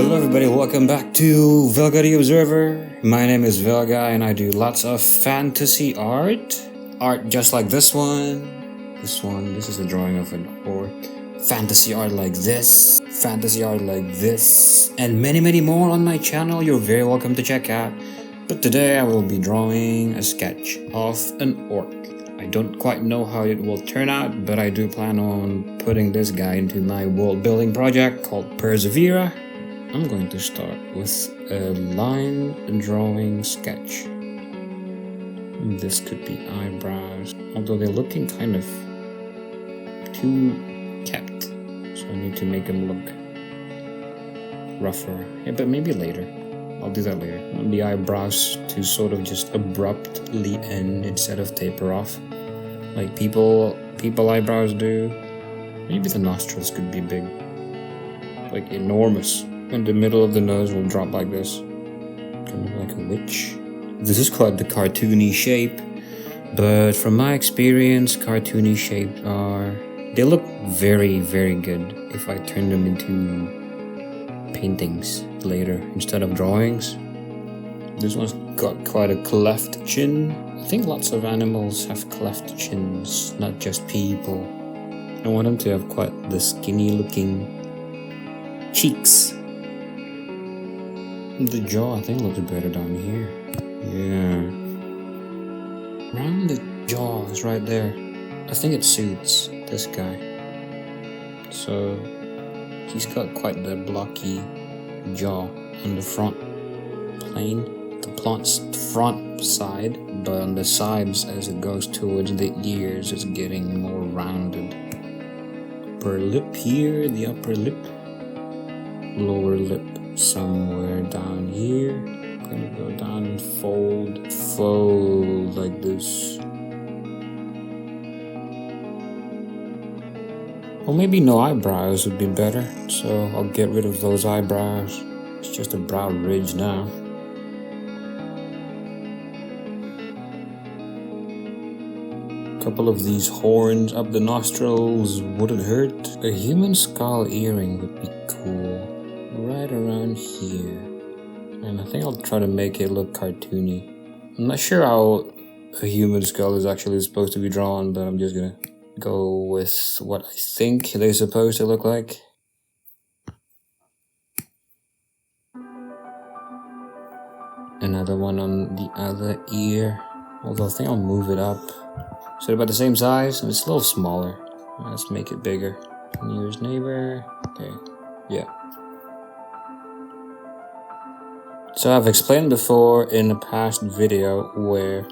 Hello everybody, welcome back to Velga the Observer. My name is Velga and I do lots of fantasy art. Art just like this one. This is a drawing of an orc. Fantasy art like this. Fantasy art like this. And many more on my channel you're very welcome to check out. But today I will be drawing a sketch of an orc. I don't quite know how it will turn out, but I do plan on putting this guy into my world building project called Persevera. I'm going to start with a line drawing sketch. This could be eyebrows, although they're looking kind of too kept, so I need to make them look rougher. Yeah, but maybe later. I'll do that later. I want the eyebrows to sort of just abruptly end instead of taper off, like people eyebrows do. Maybe the nostrils could be big, like enormous. And the middle of the nose will drop like this, kind of like a witch. This is quite the cartoony shape, but from my experience, cartoony shapes they look very good if I turn them into paintings later instead of drawings. This one's got quite a cleft chin. I think lots of animals have cleft chins, not just people. I want them to have quite the skinny looking cheeks. The jaw, I think, looks better down here. Yeah. Around the jaw is right there. I think it suits this guy. So, he's got quite the blocky jaw on the front plane. The front side, but on the sides as it goes towards the ears, it's getting more rounded. Upper lip here, the upper lip. Lower lip somewhere down here. I'm gonna go down and fold like this. Or maybe no eyebrows would be better, so I'll get rid of those eyebrows. It's just a brow ridge now. A couple of these horns up the nostrils wouldn't hurt. A human skull earring would be cool. Right around here. And I think I'll try to make it look cartoony. I'm not sure how a human skull is actually supposed to be drawn, but I'm just gonna go with what I think they're supposed to look like. Another one on the other ear. Although I think I'll move it up. So about the same size, and it's a little smaller. Let's make it bigger. Nearest neighbor. Okay. Yeah. So I've explained before in a past video where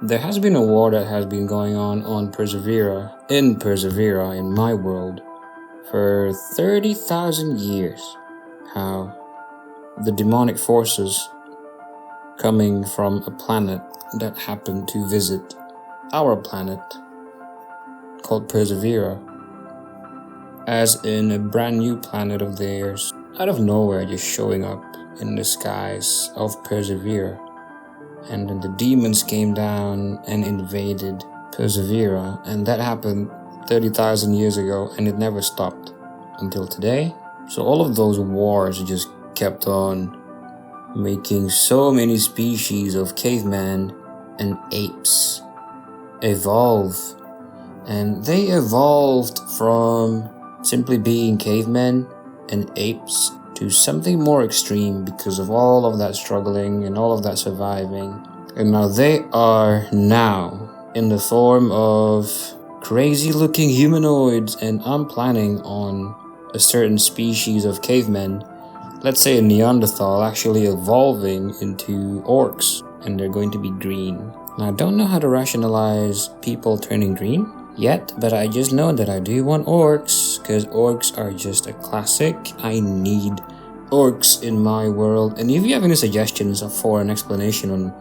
there has been a war that has been going on Persevera, in my world, for 30,000 years. How the demonic forces coming from a planet that happened to visit our planet called Persevera, as in a brand new planet of theirs, out of nowhere just showing up in the skies of Persevera. And then the demons came down and invaded Persevera, and that happened 30,000 years ago, and it never stopped until today. So all of those wars just kept on making so many species of cavemen and apes evolve. And they evolved from simply being cavemen and apes to something more extreme because of all of that struggling and all of that surviving. And now they are now in the form of crazy looking humanoids, and I'm planning on a certain species of cavemen, let's say a Neanderthal, actually evolving into orcs, and they're going to be green. Now I don't know how to rationalize people turning green yet, but I just know that I do want orcs, because orcs are just a classic. I need orcs in my world. And if you have any suggestions for an explanation on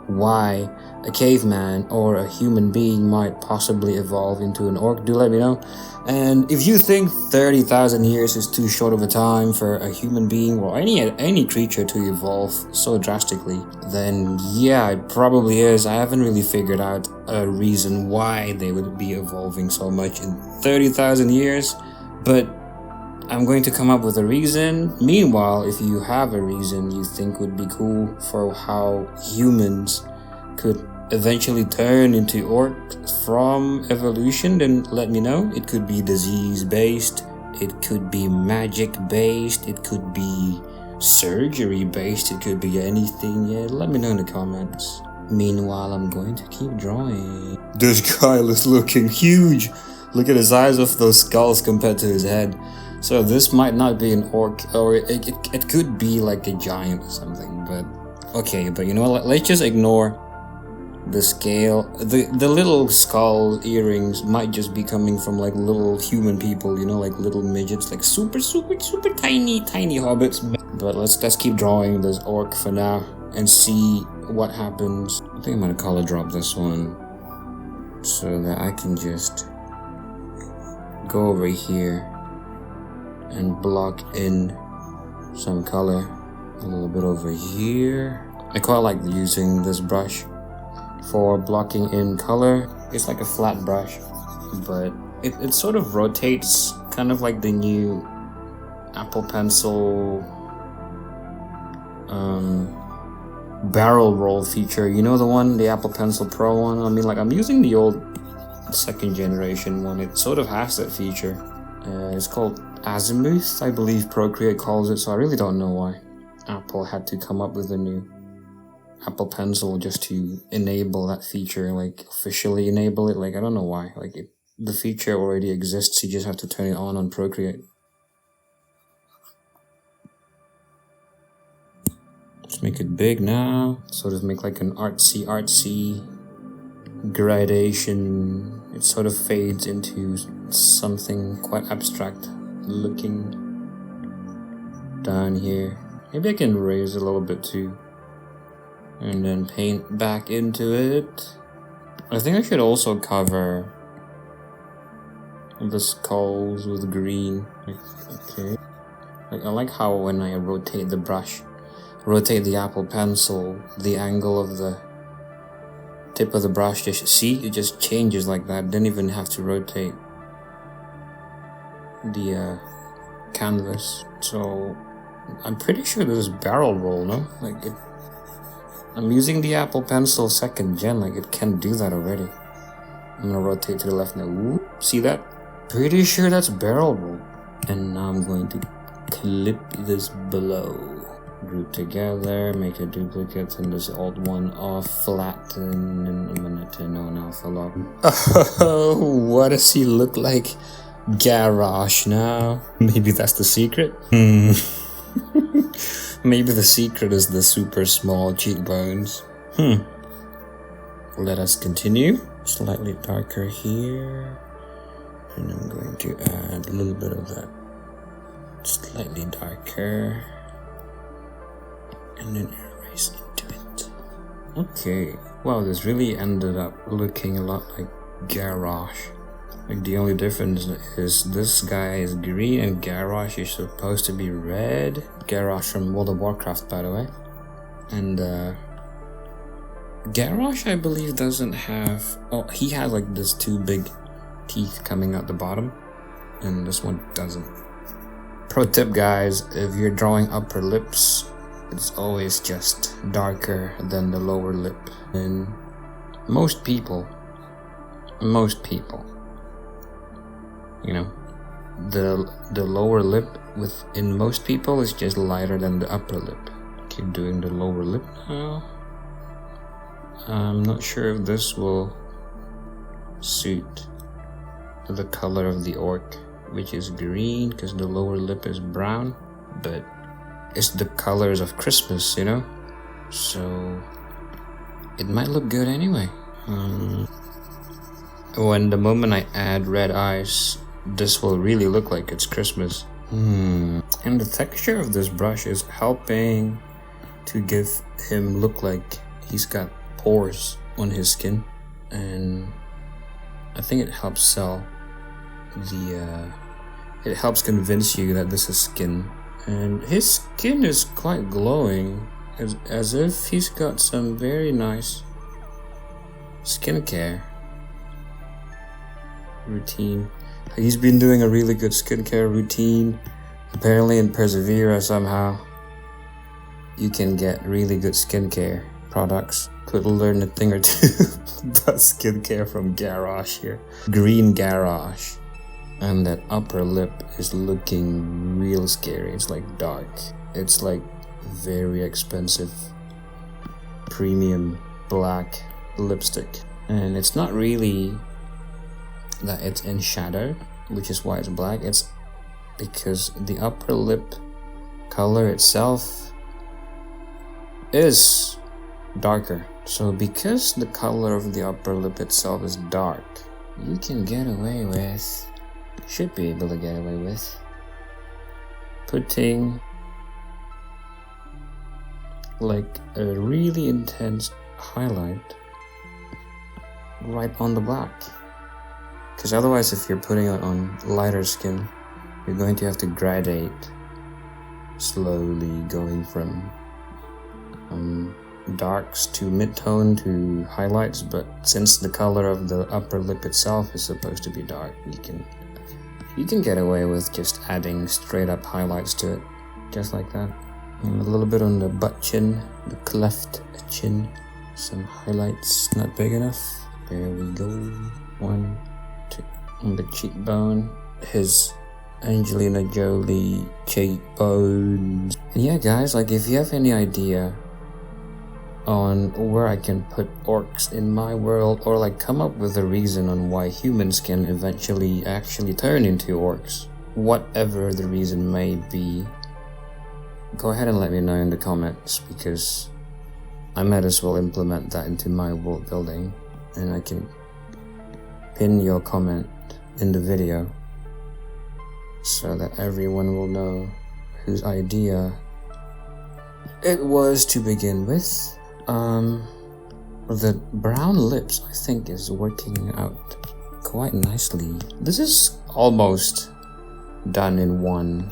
why a caveman or a human being might possibly evolve into an orc, do let me know. And if you think 30,000 years is too short of a time for a human being or any creature to evolve so drastically, then yeah, it probably is. I haven't really figured out a reason why they would be evolving so much in 30,000 years, but I'm going to come up with a reason. Meanwhile, if you have a reason you think would be cool for how humans could eventually turn into orcs from evolution, then let me know. It could be disease based, it could be magic based, it could be surgery based, it could be anything. Yeah, let me know in the comments. Meanwhile, I'm going to keep drawing. This guy is looking huge. Look at the size of those skulls compared to his head. So this might not be an orc, or it could be like a giant or something, but okay, but you know what, let's just ignore the scale. The little skull earrings might just be coming from like little human people, you know, like little midgets, like super tiny hobbits. But let's keep drawing this orc for now and see what happens. I think I'm gonna color drop this one so that I can just go over here and block in some color a little bit over here. I quite like using this brush for blocking in color. It's like a flat brush, but it sort of rotates, kind of like the new Apple Pencil barrel roll feature. You know the one, the Apple Pencil Pro one? I mean, like, I'm using the old 2nd generation one. It sort of has that feature. It's called Azimuth, I believe Procreate calls it, so I really don't know why Apple had to come up with a new Apple Pencil just to enable that feature, like officially enable it. Like, I don't know why. Like, the feature already exists, you just have to turn it on Procreate. Let's make it big now, sort of make like an artsy gradation. It sort of fades into something quite abstract looking down here. Maybe I can raise a little bit too, and then paint back into it. I think I should also cover the skulls with green. Okay, like, I like how when I rotate the brush, rotate the Apple Pencil, the angle of the tip of the brush, just see, it just changes like that. Didn't even have to rotate the canvas. So I'm pretty sure this is barrel roll, no? Like, I'm using the Apple Pencil 2nd gen, like it can do that already. I'm gonna rotate to the left now. Ooh, see that? Pretty sure that's barrel roll. And now I'm going to clip this below. Group together, make a duplicate, and this old one off, flatten, and I'm gonna turn on alpha lock. Oh, what does he look like? Garage now? Maybe that's the secret? Maybe the secret is the super small cheekbones. Let us continue. Slightly darker here. And I'm going to add a little bit of that. Slightly darker. And then erase into it. Okay. Wow, this really ended up looking a lot like Garage. Like, the only difference is this guy is green and Garage is supposed to be red. Garage from World of Warcraft, by the way. And Garage, I believe, doesn't have... Oh, he has like this 2 big teeth coming out the bottom, and this one doesn't. Pro tip, guys, if you're drawing upper lips, it's always just darker than the lower lip. And most people, you know, the lower lip within most people is just lighter than the upper lip. Keep doing the lower lip now. I'm not sure if this will suit the color of the orc, which is green, because the lower lip is brown, but it's the colors of Christmas, you know, so it might look good anyway. When the moment I add red eyes, this will really look like it's Christmas. And the texture of this brush is helping to give him look like he's got pores on his skin, and I think it helps sell it helps convince you that this is skin. And his skin is quite glowing, as if he's got some very nice skincare routine. He's been doing a really good skincare routine. Apparently in Persevera somehow you can get really good skincare products. Could learn a thing or two about skincare from Garrosh here. Green Garrosh. And that upper lip is looking real scary. It's like dark. It's like very expensive premium black lipstick. And it's not really that it's in shadow, which is why it's black. It's because the upper lip color itself is darker. So because the color of the upper lip itself is dark, you can get away with, should be able to get away with, putting like a really intense highlight right on the black. Because otherwise, if you're putting it on lighter skin, you're going to have to gradate slowly, going from darks to mid-tone to highlights. But since the color of the upper lip itself is supposed to be dark, you can get away with just adding straight up highlights to it, just like that. And a little bit on the butt chin, the cleft chin, some highlights, not big enough. There we go. 1, 2 on the cheekbone, his Angelina Jolie cheekbones. And yeah, guys, like if you have any idea on where I can put orcs in my world, or like come up with a reason on why humans can eventually actually turn into orcs, whatever the reason may be, go ahead and let me know in the comments, because I might as well implement that into my world building, and I can pin your comment in the video so that everyone will know whose idea it was to begin with. The brown lips, I think, is working out quite nicely. This is almost done in one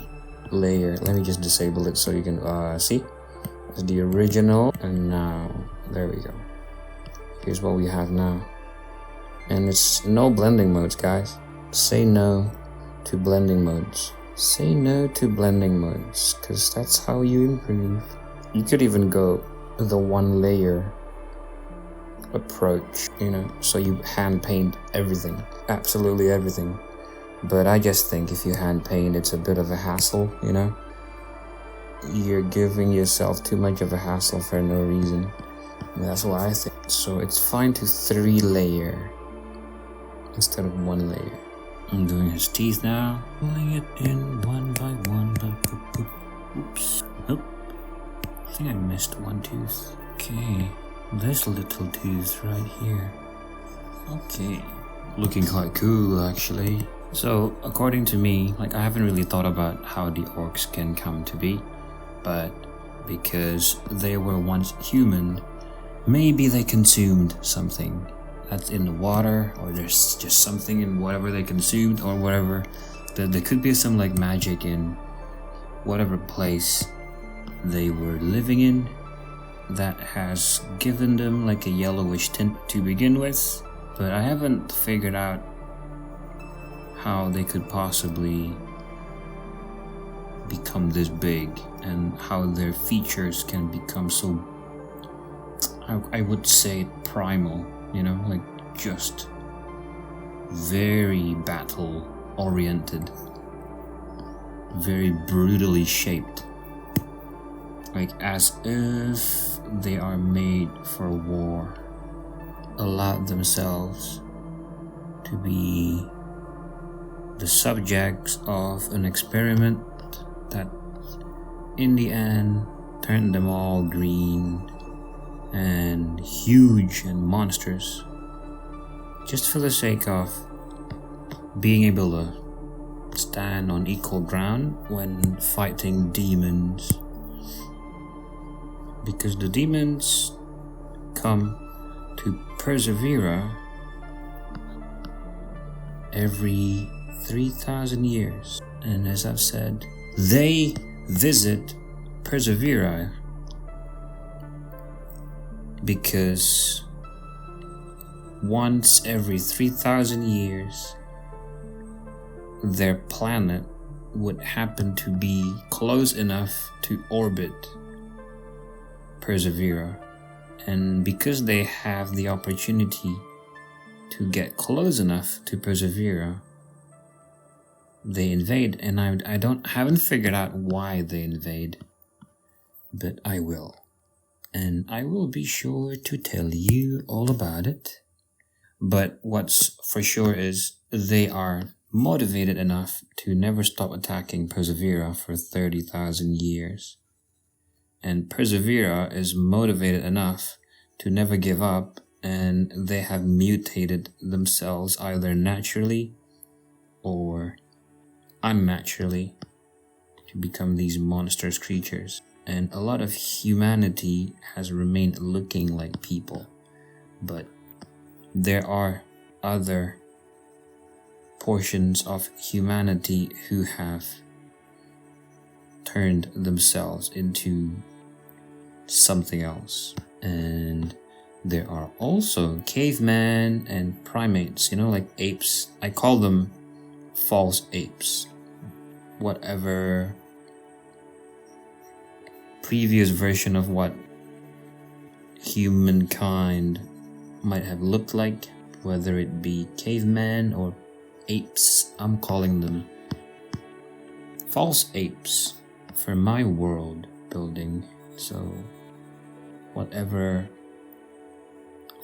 layer. Let me just disable it so you can see. It's the original, and now there we go. Here's what we have now. And it's no blending modes, guys. Say no to blending modes. Say no to blending modes, because that's how you improve. You could even go the one layer approach, you know, so you hand paint everything, absolutely everything. But I just think if you hand paint, it's a bit of a hassle, you know. You're giving yourself too much of a hassle for no reason. And that's what I think. So it's fine to 3-layer instead of 1 layer. I'm doing his teeth now, pulling it in one by one. Oops. Nope. I think I missed one tooth. Okay. There's a little tooth right here. Okay. Looking quite cool, actually. So, according to me, like, I haven't really thought about how the orcs can come to be, but because they were once human, maybe they consumed something that's in the water, or there's just something in whatever they consumed, or whatever. There could be some, like, magic in whatever place they were living in that has given them, like, a yellowish tint to begin with, but I haven't figured out how they could possibly become this big, and how their features can become so, I would say, primal, you know, like just very battle oriented, very brutally shaped, like as if they are made for war, allowed themselves to be the subjects of an experiment that in the end turned them all green and huge and monstrous, just for the sake of being able to stand on equal ground when fighting demons. Because the demons come to Persevera every 3,000 years, and as I've said, they visit Persevera because once every 3,000 years their planet would happen to be close enough to orbit Persevera. And because they have the opportunity to get close enough to Persevera, they invade. And I haven't figured out why they invade, but I will. And I will be sure to tell you all about it. But what's for sure is they are motivated enough to never stop attacking Persevera for 30,000 years. And Persevera is motivated enough to never give up, and they have mutated themselves either naturally or unnaturally to become these monstrous creatures. And a lot of humanity has remained looking like people, but there are other portions of humanity who have turned themselves into something else. And there are also cavemen and primates, like apes. I call them false apes. Whatever previous version of what humankind might have looked like, whether it be cavemen or apes, I'm calling them false apes for my world building. So whatever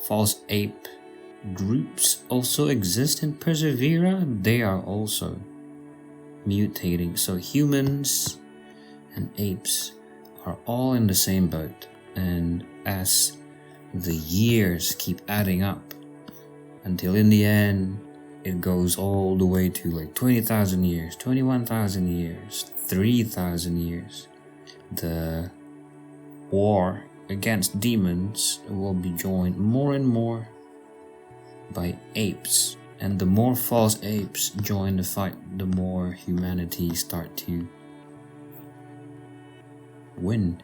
false ape groups also exist in Persevera, they are also mutating. So humans and apes are all in the same boat, and as the years keep adding up until in the end it goes all the way to like 20,000 years, 21,000 years, 3,000 years, the war against demons will be joined more and more by apes. And the more false apes join the fight, the more humanity start to win.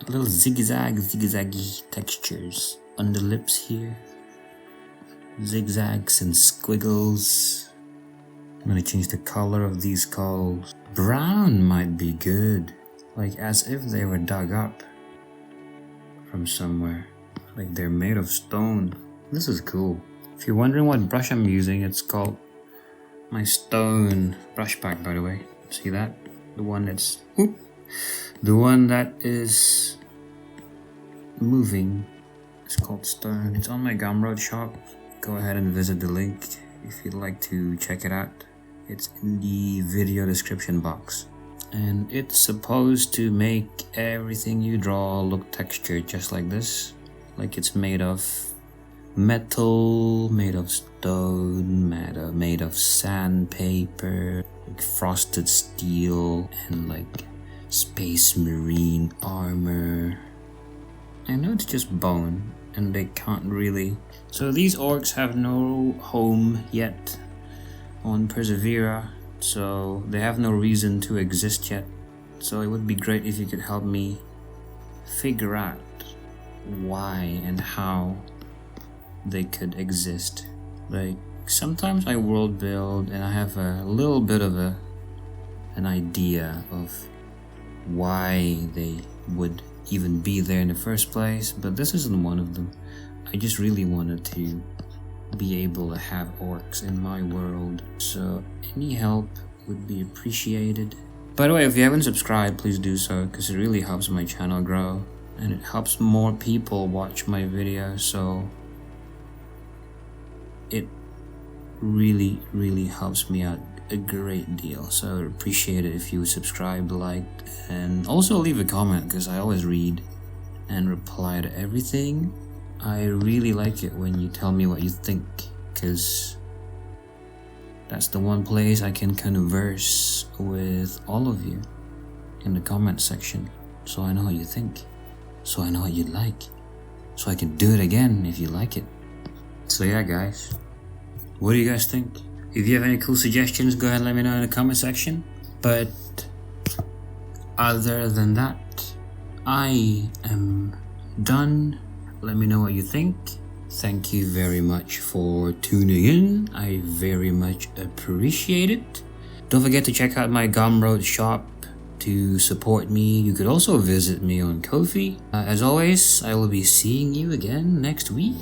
Little zigzaggy textures on the lips here. Zigzags and squiggles. I'm gonna change the color of these skulls. Brown might be good. Like as if they were dug up from somewhere. Like they're made of stone. This is cool. If you're wondering what brush I'm using, it's called my stone brush pack, by the way. See that? The one that's... Whoop. The one that is moving is called stone. It's on my Gumroad shop. Go ahead and visit the link if you'd like to check it out. It's in the video description box. And it's supposed to make everything you draw look textured just like this. Like it's made of metal, made of stone, made of sandpaper, like frosted steel, and like space marine armor. I know it's just bone, and they can't really... So these orcs have no home yet on Persevera, so they have no reason to exist yet. So it would be great if you could help me figure out why and how they could exist. Like sometimes I world build and I have a little bit of an idea of why they would even be there in the first place, but this isn't one of them. I just really wanted to be able to have orcs in my world, so any help would be appreciated. By the way, if you haven't subscribed, please do so, because it really helps my channel grow and it helps more people watch my videos, so it really helps me out a great deal. So I'd appreciate it if you subscribe, like, and also leave a comment, because I always read and reply to everything. I really like it when you tell me what you think, because that's the one place I can converse with all of you, in the comment section, so I know what you think, so I know what you like, so I can do it again if you like it. So yeah guys, what do you guys think? If you have any cool suggestions, go ahead and let me know in the comment section. But other than that, I am done. Let me know what you think. Thank you very much for tuning in. I very much appreciate it. Don't forget to check out my Gumroad shop to support me. You could also visit me on Ko-fi. As always, I will be seeing you again next week.